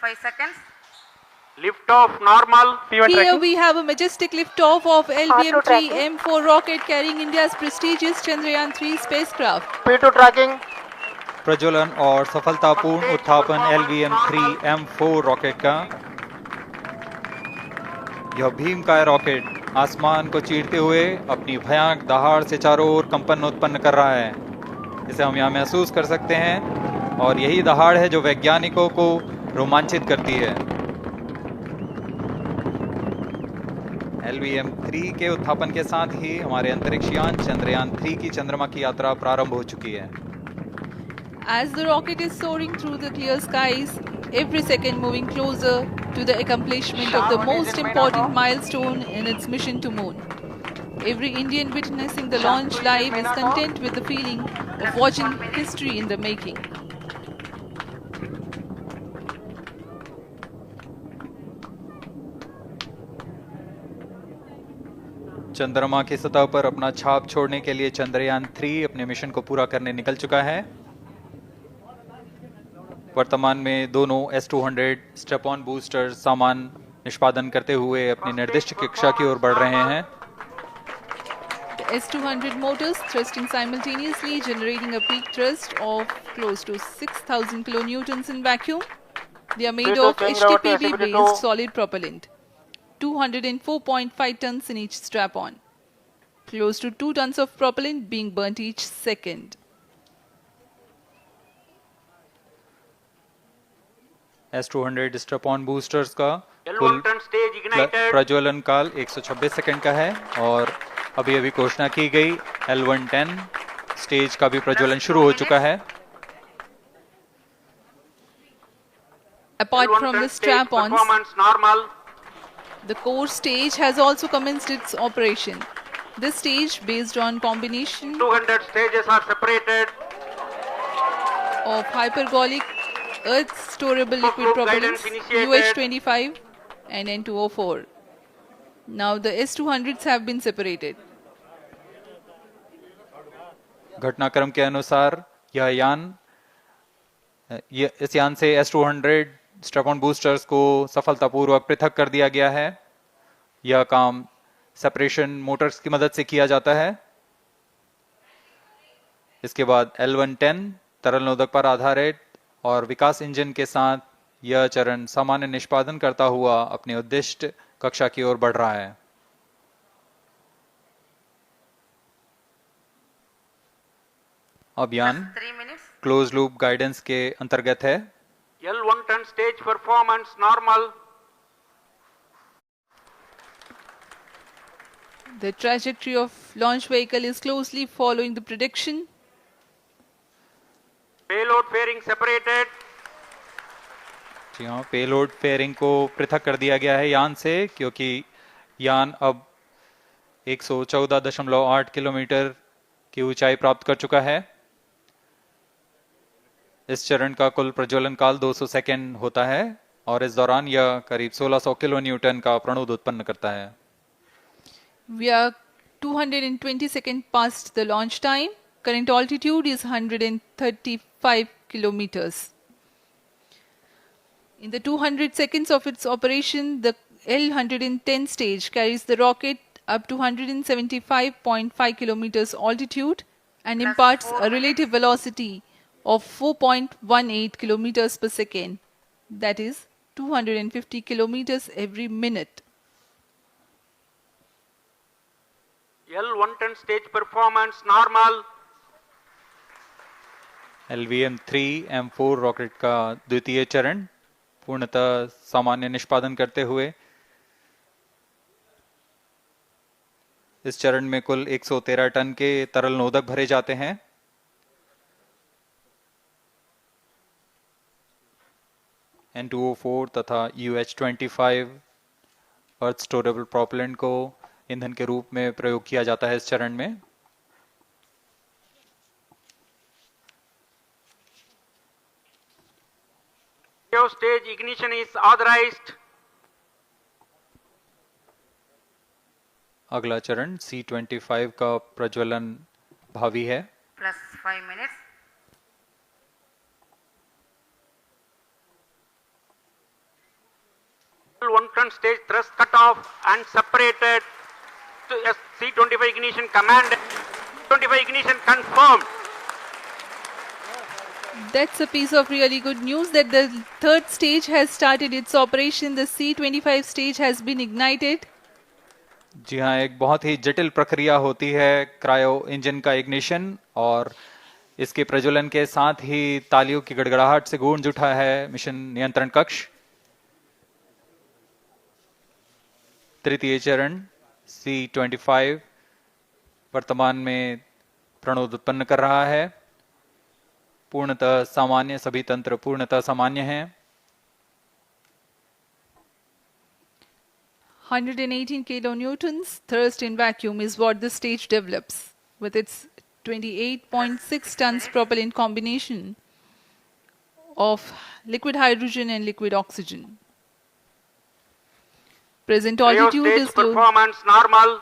5 seconds. Lift off normal. Here we have a majestic liftoff of LVM-3 M4 rocket carrying India's prestigious Chandrayaan-3 spacecraft. P2 tracking. प्रज्वलन और सफलतापूर्ण उत्थापन LVM-3 M4 rocket का। यह भीमकाय rocket आसमान को चीरते हुए अपनी भयानक दहाड़ से चारों ओर कंपन उत्पन्न कर रहा है। इसे हम यहाँ महसूस कर सकते हैं और यही दहाड़ है जो वैज्ञानिकों को रोमांचित करती है। LVM-3 के उत्थापन के साथ ही हमारे अंतरिक्ष यान चंद्रयान-3 की चंद्रमा की यात्रा प्रारंभ हो चुकी है। As the rocket is soaring through the clear skies, every second moving closer to the accomplishment of the most important milestone in its mission to moon. Every Indian witnessing the launch live is content with the feeling of watching history in the making. चंद्रमा की सतह पर अपना छाप छोड़ने के लिए चंद्रयान-3 अपने मिशन को पूरा करने निकल चुका है। वर्तमान में दोनों S-200 स्टेप ऑन बूस्टर सामान निष्पादन करते हुए अपनी निर्दिष्ट कक्षा की ओर बढ़ रहे हैं। The S-200 motors thrusting simultaneously, generating a peak thrust of close to 6,000 kilonewtons in vacuum. They are made of HTPB-based solid propellant, 204.5 tons in each strap-on, close to 2 tons of propellant being burnt each second. S-200 step on boosters का कुल प्रज्वलन काल 126 second का है और अभी अभी घोषणा की गई L110 स्टेज का भी प्रज्वलन शुरू हो चुका है। Apart from the strap-ons, the core stage has also commenced its operation. This stage, based on combination 200 stages are separated of hypergolic earth storable liquid propellants UH-25 and N2O4. Now the S-200s have been separated. घटनाक्रम के अनुसार यह यान इस यान से S-200 step on boosters को सफलतापूर्वक पृथक कर दिया गया है। यह काम सेपरेशन मोटर्स की मदद से किया जाता है। इसके बाद L110 तरल नोदक पर आधारित और विकास इंजन के साथ यह चरण सामान्य निष्पादन करता हुआ अपने उद्दिष्ट कक्षा की ओर बढ़ रहा है। अब यान क्लोज लूप गाइडेंस के अंतर्गत है। L110 stage performance normal. The trajectory of launch vehicle is closely following the prediction. Payload fairing separated. जी हाँ, पेलोड फेयरिंग को पृथक कर दिया गया है यान से, क्योंकि यान अब 114.8 किलोमीटर की ऊंचाई प्राप्त कर चुका है। इस चरण का कुल प्रज्वलन काल 200 सेकेंड होता है और इस दौरान यह करीब 1600 किलो न्यूटन का प्रणुद उत्पन्न करता है। We are 220 seconds past the launch time. Current altitude is 135 kilometers. In the 200 seconds of its operation, the L110 stage carries the rocket up to 175.5 kilometers altitude and imparts a relative velocity of 4.18 kilometers per second, that is 250 kilometers every minute. L110 stage performance normal. LVM-3 M4 rocket का द्वितीय चरण पूर्णतः सामान्य निष्पादन करते हुए इस चरण में कुल 113 टन के तरल नोदक भरे जाते हैं। N2O4 तथा UH-25 अर्थ स्टोरेबल प्रोपेलेंट को ईंधन के रूप में प्रयोग किया जाता है इस चरण में। Stage ignition is authorized. अगला चरण C-25 का प्रज्वलन भावी है। Plus 5 minutes. L1 stage thrust cut off and separated. To C25 ignition command. 25 ignition confirmed. That's a piece of really good news that the third stage has started its operation. The C25 stage has been ignited. जी हाँ, एक बहुत ही जटिल प्रक्रिया होती है cryo engine का ignition, और इसके प्रज्वलन के साथ ही तालियों की गड़गड़ाहट से गूंज उठा है मिशन नियंत्रण कक्ष। तृतीय चरण C25 वर्तमान में प्रणोद उत्पन्न कर रहा है। पूर्णतः सामान्य, सभी तंत्र पूर्णतः सामान्य हैं। 118 kilonewtons thrust in vacuum is what the stage develops with its 28.6 tons propellant combination of liquid hydrogen and liquid oxygen. Present Cryo altitude stage is low. performance normal.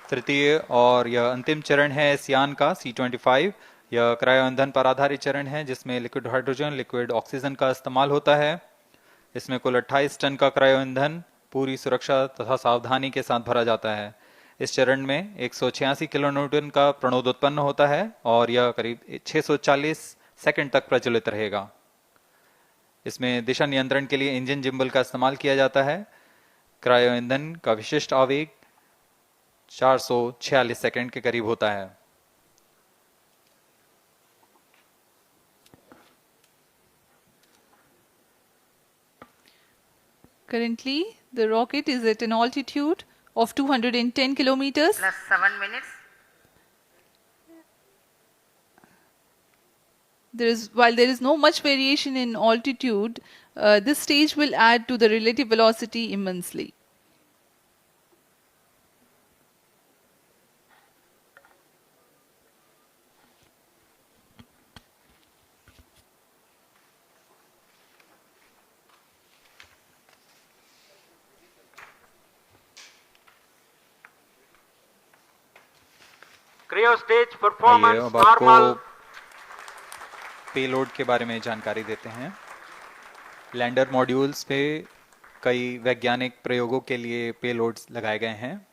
तृतीय और यह अंतिम चरण है इस यान का C25। यह क्रायो ईंधन पर आधारित चरण है जिसमें लिक्विड हाइड्रोजन, लिक्विड ऑक्सीजन का इस्तेमाल होता है। इसमें कुल 28 टन का क्रायो ईंधन पूरी सुरक्षा तथा सावधानी के साथ भरा जाता है। इस चरण में 186 किलोन्यूटन का प्रणोद उत्पन्न होता है और यह करीब 640 सेकंड तक प्रज्वलित रहेगा। इसमें दिशा नियंत्रण के लिए इंजन जिम्बल का इस्तेमाल किया जाता है। क्रायो ईंधन का विशिष्ट आवेग 446 सेकंड के करीब होता है। Currently, the rocket is at an altitude of 210 kilometers. Plus 7 minutes. While there is no much variation in altitude, this stage will add to the relative velocity immensely. Cryo stage आइए performance अब आपको normal. Payload के बारे में जानकारी देते हैं। Lander modules पे कई वैज्ञानिक प्रयोगों के लिए पेलोड्स लगाए गए हैं।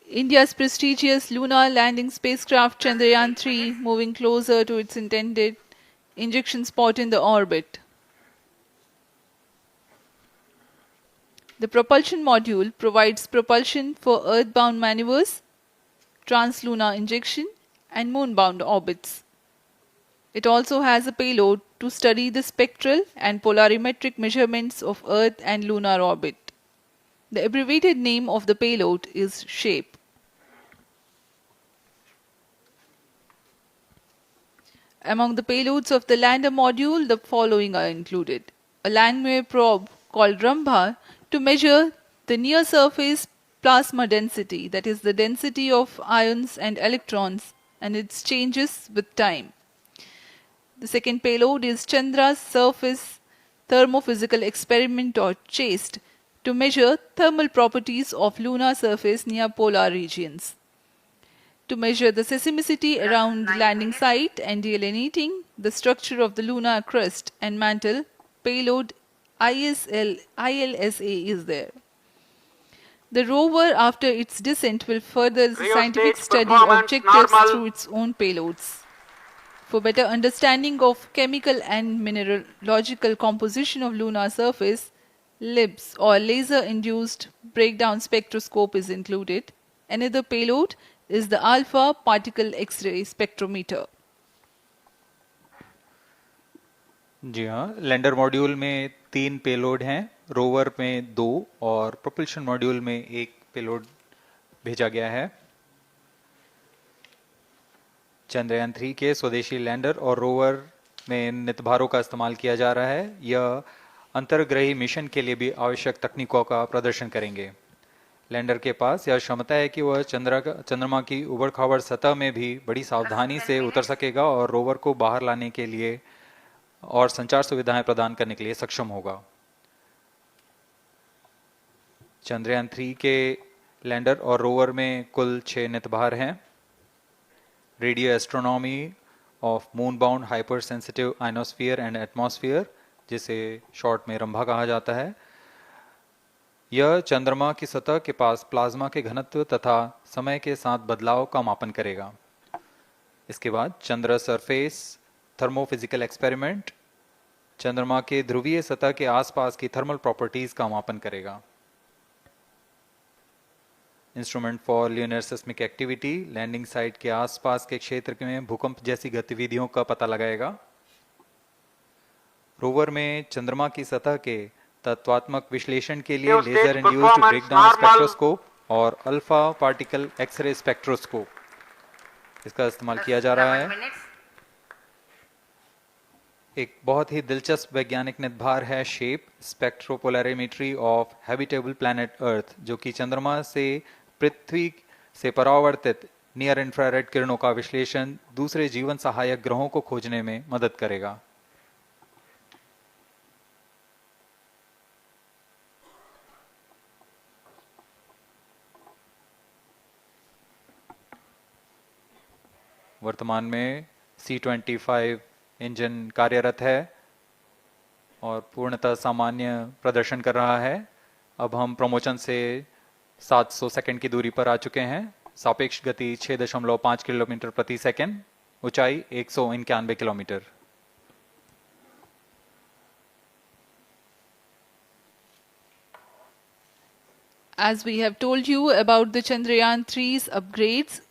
India's prestigious lunar landing spacecraft Chandrayaan-3 moving closer to its intended injection spot in the orbit. The propulsion module provides propulsion for earthbound maneuvers, translunar injection, and moonbound orbits. It also has a payload to study the spectral and polarimetric measurements of Earth and lunar orbit. The abbreviated name of the payload is SHAPE. Among the payloads of the lander module, the following are included. A Langmuir probe called Rambha to measure the near-surface plasma density, that is the density of ions and electrons, and its changes with time. The second payload is Chandra's Surface Thermophysical Experiment, or CHASTE, to measure thermal properties of lunar surface near polar regions. To measure the seismicity around the landing site and delineating the structure of the lunar crust and mantle, payload ILSA is there. The rover, after its descent, will further the Cryo scientific stage study performance objectives normal. through its own payloads. For better understanding of chemical and mineralogical composition of lunar surface, LIBS, or laser-induced breakdown spectroscope, is included. Another payload is the alpha particle X-ray spectrometer. जी हाँ, lander module में 3 payload हैं, rover में 2 और propulsion module में 1 payload भेजा गया है। चंद्रयान 3 के स्वदेशी लैंडर और रोवर में नितभारों का इस्तेमाल किया जा रहा है। यह अंतर्ग्रही मिशन के लिए भी आवश्यक तकनीकों का प्रदर्शन करेंगे। लैंडर के पास यह क्षमता है कि वह चंद्रमा की उबड़ खाबड़ सतह में भी बड़ी सावधानी से उतर सकेगा और रोवर को बाहर लाने के लिए और संचार सुविधाएं प्रदान करने के लिए सक्षम होगा। चंद्रयान 3 के लैंडर और रोवर में कुल 6 नितभार हैं। Radio astronomy of moon bound hyper sensitive ionosphere and atmosphere, जिसे शॉर्ट में रंभा कहा जाता है, यह चंद्रमा की सतह के पास प्लाज्मा के घनत्व तथा समय के साथ बदलाव का मापन करेगा। इसके बाद चंद्र सरफेस थर्मोफिजिकल एक्सपेरिमेंट चंद्रमा के ध्रुवीय सतह के आसपास की थर्मल प्रॉपर्टीज का मापन करेगा। Instrument for lunar seismic activity landing site के आसपास के क्षेत्र में भूकंप जैसी गतिविधियों का पता लगाएगा। रोवर में चंद्रमा की सतह के तत्वात्मक विश्लेषण के लिए लेजर इंड्यूस्ड ब्रेकडाउन स्पेक्ट्रोस्कोप और अल्फा पार्टिकल एक्सरे स्पेक्ट्रोस्कोप इसका इस्तेमाल किया जा रहा है। एक बहुत ही दिलचस्प वैज्ञानिक निर्धार है shape स्पेक्ट्रोपोलैरिमेट्री of habitable planet earth, जो कि चंद्रमा से पृथ्वी से परावर्तित नियर इंफ्रारेड किरणों का विश्लेषण दूसरे जीवन सहायक ग्रहों को खोजने में मदद करेगा। वर्तमान में C-25 इंजन कार्यरत है और पूर्णतः सामान्य प्रदर्शन कर रहा है। अब हम प्रमोशन से 700 सेकंड की दूरी पर आ चुके हैं। सापेक्ष गति 6.5 किलोमीटर प्रति सेकंड, ऊंचाई 191 kilometre. As we have told you about the Chandrayaan 3's upgrades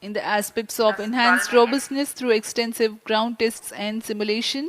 in the aspects of enhanced robustness through extensive ground tests and simulation.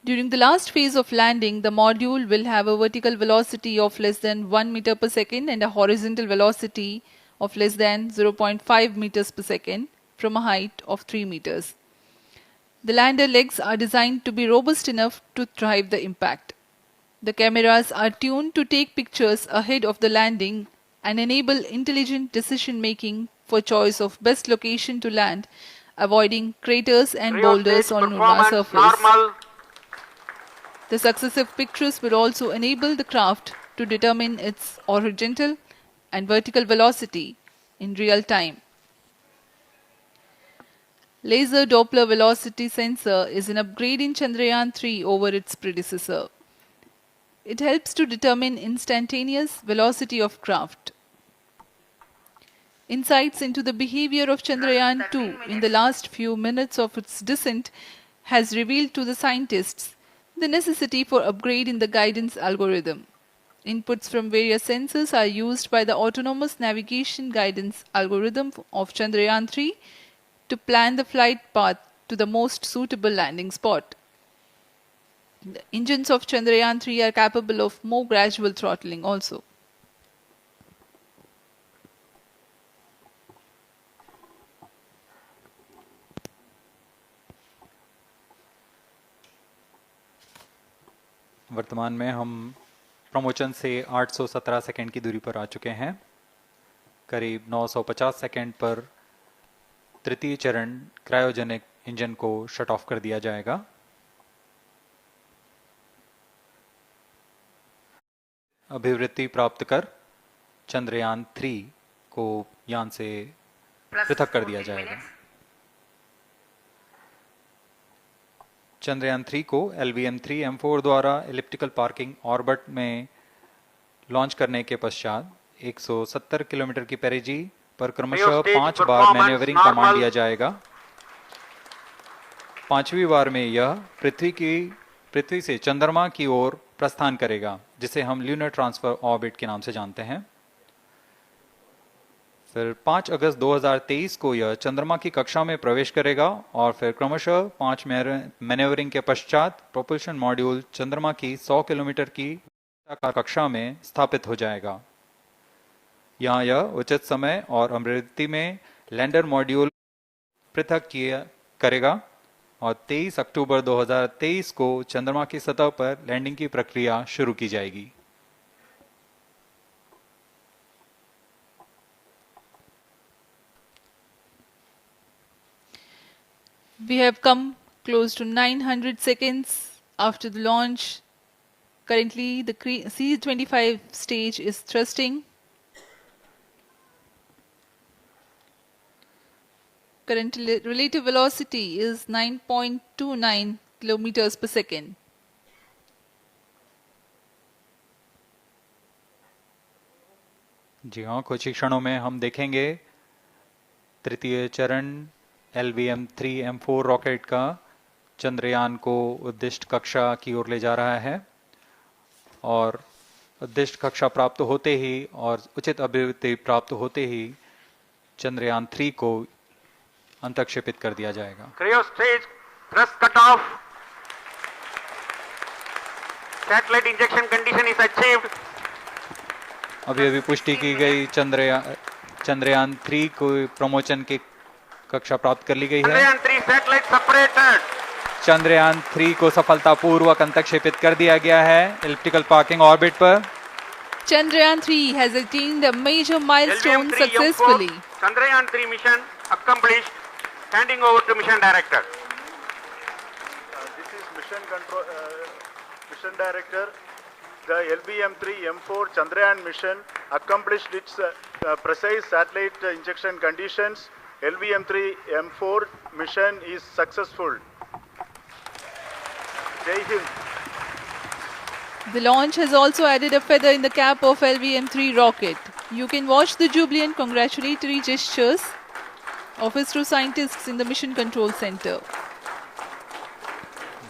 During the last phase of landing, the module will have a vertical velocity of less than 1 meter per second and a horizontal velocity of less than 0.5 meters per second from a height of 3 meters. The lander legs are designed to be robust enough to thrive the impact. The cameras are tuned to take pictures ahead of the landing and enable intelligent decision making for choice of best location to land, avoiding craters and boulders on lunar surface. Normal. The successive pictures will also enable the craft to determine its horizontal and vertical velocity in real time. Laser Doppler velocity sensor is an upgrade in Chandrayaan 3 over its predecessor. It helps to determine instantaneous velocity of craft. Insights into the behavior of Chandrayaan 2 in the last few minutes of its descent has revealed to the scientists the necessity for upgrade in the guidance algorithm. Inputs from various sensors are used by the autonomous navigation guidance algorithm of Chandrayaan 3 to plan the flight path to the most suitable landing spot. The engines of Chandrayaan 3 are capable of more gradual throttling also. वर्तमान में हम promotion से 817 second की दूरी पर आ चुके हैं। करीब 950 सेकंड पर तृतीय चरण क्रायोजेनिक इंजन को शट ऑफ कर दिया जाएगा। अभिवृत्ति प्राप्त कर चंद्रयान 3 को यान से पृथक कर दिया जाएगा। चंद्रयान 3 को LVM-3M4 द्वारा एलिप्टिकल पार्किंग ऑर्बिट में लॉन्च करने के पश्चात 170 किलोमीटर की पेरिजी पर क्रमशः 5 बार मैन्यूवरिंग कमांड दिया जाएगा। 5वीं बार में यह पृथ्वी से चंद्रमा की ओर प्रस्थान करेगा, जिसे हम ल्यूनर ट्रांसफर ऑर्बिट के नाम से जानते हैं। फिर 5 अगस्त 2023 को यह चंद्रमा की कक्षा में प्रवेश करेगा और फिर क्रमशः 5 मैन्यूवरिंग के पश्चात प्रोपल्शन मॉड्यूल चंद्रमा की 100 किलोमीटर की कक्षा में स्थापित हो जाएगा। यहाँ यह उचित समय और अभिवृत्ति में लैंडर मॉड्यूल पृथक करेगा और 23 अक्टूबर 2023 को चंद्रमा की सतह पर लैंडिंग की प्रक्रिया शुरू की जाएगी। We have come close to 900 seconds after the launch Currently, the C-25 stage is thrusting. Current relative velocity is 9.29 kilometers per second. जी हाँ, कुछ ही क्षणों में हम देखेंगे तृतीय चरण LVM-3M4 रॉकेट का चंद्रयान को उद्दिष्ट कक्षा की ओर ले जा रहा है और उद्दिष्ट कक्षा प्राप्त होते ही और उचित अभिवृद्धि प्राप्त होते ही चंद्रयान 3 को अंतक्षेपित कर दिया जाएगा। Cryo stage thrust cutoff. Satellite injection condition is achieved. अभी अभी पुष्टि की गई चंद्रयान 3 को प्रमोशन की कक्षा प्राप्त कर ली गई है। Chandrayaan 3 satellite separated. चंद्रयान 3 को सफलतापूर्वक अंतक्षेपित कर दिया गया है इलिप्टिकल पार्किंग ऑर्बिट पर। Chandrayaan 3 has attained a major milestone LVM-3 successfully. Chandrayaan 3 mission accomplished. Handing over to mission director. This is mission control, mission director. The LVM-3M4 Chandrayaan mission accomplished its precise satellite injection conditions. LVM-3M4 mission is successful. Jai Hind. The launch has also added a feather in the cap of LVM-3 rocket. You can watch the jubilant congratulatory gestures of ISRO scientists in the Mission Control Center.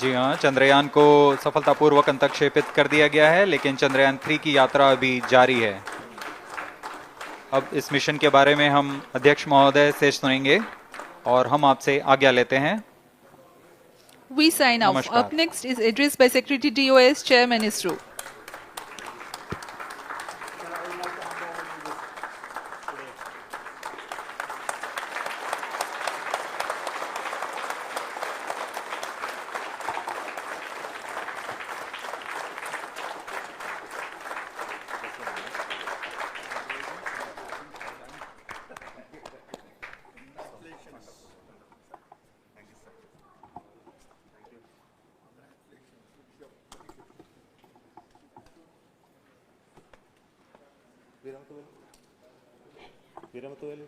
जी हाँ, चंद्रयान को सफलतापूर्वक अंतक्षेपित कर दिया गया है, लेकिन चंद्रयान 3 की यात्रा अभी जारी है। अब इस मिशन के बारे में हम अध्यक्ष महोदय से सुनेंगे और हम आपसे आज्ञा लेते हैं। We sign off. नमस्कार। Up next is address by Secretary DOS, Chairman ISRO. Viram tu ele.